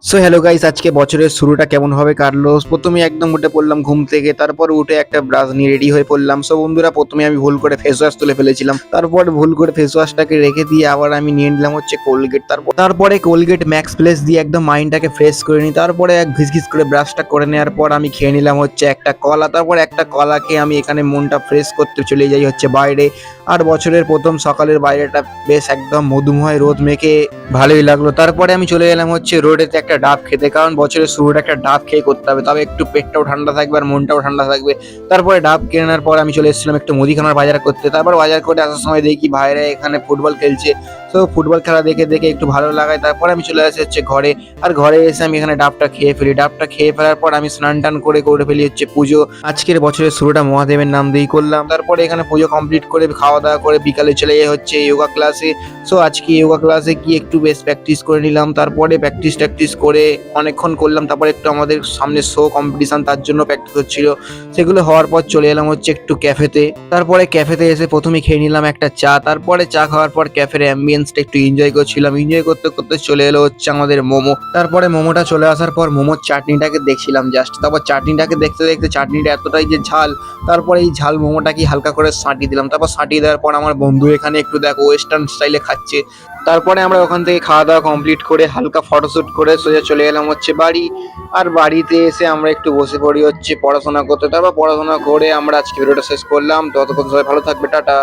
So hello guys, আজকে বছরের শুরুটা কেমন হবে কাটলো। প্রথমে একদম উঠে পড়লাম ঘুম থেকে, তারপর উঠে একটা ব্রাশ নিয়ে রেডি হয়ে পড়লাম। সো বন্ধুরা, প্রথমে আমি ভুল করে ফেস ওয়াশ তুলে ফেলেছিলাম, তারপর ভুল করে ফেস ওয়াশটাকে রেখে দিয়ে আবার আমি নিয়ে নিলাম হচ্ছে কোলগেট। তারপরে কোলগেট ম্যাক্স প্লেস দিয়ে একদম মাইন্ডটাকে ফ্রেশ করে নিই। তারপরে এক ঘিস ঘিস করে ব্রাশটা করে নেওয়ার পর আমি খেয়ে নিলাম হচ্ছে একটা কলা। তারপর একটা কলা খেয়ে আমি এখানে মনটা ফ্রেশ করতে চলে যাই হচ্ছে বাইরে। আর বছরের প্রথম সকালের বাইরেটা বেশ একদম মধুময় রোদ মেখে ভালোই লাগলো। তারপরে আমি চলে গেলাম হচ্ছে রোডেতে একটা ডাব খেতে, কারণ বছরের শুরুটা একটা ডাব খেয়ে করতে হবে, তবে একটু পেটটাও ঠান্ডা থাকবে আর মনটাও ঠান্ডা থাকবে। তারপরে ডাব কেনার পর আমি চলে এসেছিলাম একটু মুদিখানার বাজার করতে। তারপর বাজার করে আসার সময় দেখি ভাইরা এখানে ফুটবল খেলছে। তো ফুটবল খেলা দেখে দেখে একটু ভালো লাগায় তারপর আমি চলে আসি হচ্ছে ঘরে। আর ঘরে এসে আমি এখানে ডাবটা খেয়ে ফেলি। ডাবটা খেয়ে ফেলার পর আমি স্নান টান করে ফেলি হচ্ছে পুজো। আজকের বছরের শুরুটা মহাদেবের নাম দিয়েই করলাম। তারপরে এখানে পুজো কমপ্লিট করে খাওয়া দাওয়া করে বিকালে চলে যাই হচ্ছে যোগা ক্লাসে। সো আজকে যোগা ক্লাসে গিয়ে একটু বেশ প্র্যাকটিস করে নিলাম। তারপরে প্র্যাকটিস করে অনেকক্ষণ করলাম। তারপরে একটু আমাদের সামনে শো কম্পিটিশন, তার জন্য প্র্যাকটিস হচ্ছিল। সেগুলো হওয়ার পর চলে এলাম হচ্ছে একটু ক্যাফেতে। তারপরে ক্যাফেতে এসে প্রথমে খেয়ে নিলাম একটা চা। তারপরে চা খাওয়ার পর ক্যাফের অ্যাম্বিয়েন্সটা একটু এনজয় করছিলাম। এনজয় করতে করতে চলে এলো হচ্ছে আমাদের মোমো। তারপরে মোমোটা চলে আসার পর মোমোর চাটনিটাকে দেখছিলাম জাস্ট। তারপর চাটনিটাকে দেখতে দেখতে চাটনিটা এতটাই যে ঝাল, তারপরে এই ঝাল মোমোটাকে হালকা করে সাঁটিয়ে দিলাম। তারপর সাঁটিয়ে দেওয়ার পর আমার বন্ধু এখানে একটু দেখো ওয়েস্টার্ন স্টাইলে খাচ্ছে। তারপরে আমরা ওখান থেকে খাওয়া দাওয়া কমপ্লিট করে হালকা ফটোশুট করে সোজা চলে এলাম হচ্ছে বাড়ি। আর বাড়িতে এসে আমরা একটু বসে পড়ি হচ্ছে পড়াশোনা করতে। তারপর পড়াশোনা করে আমরা আজকে ভিডিওটা শেষ করলাম। ততক্ষণ সবাই ভালো থাকবে, টাটা।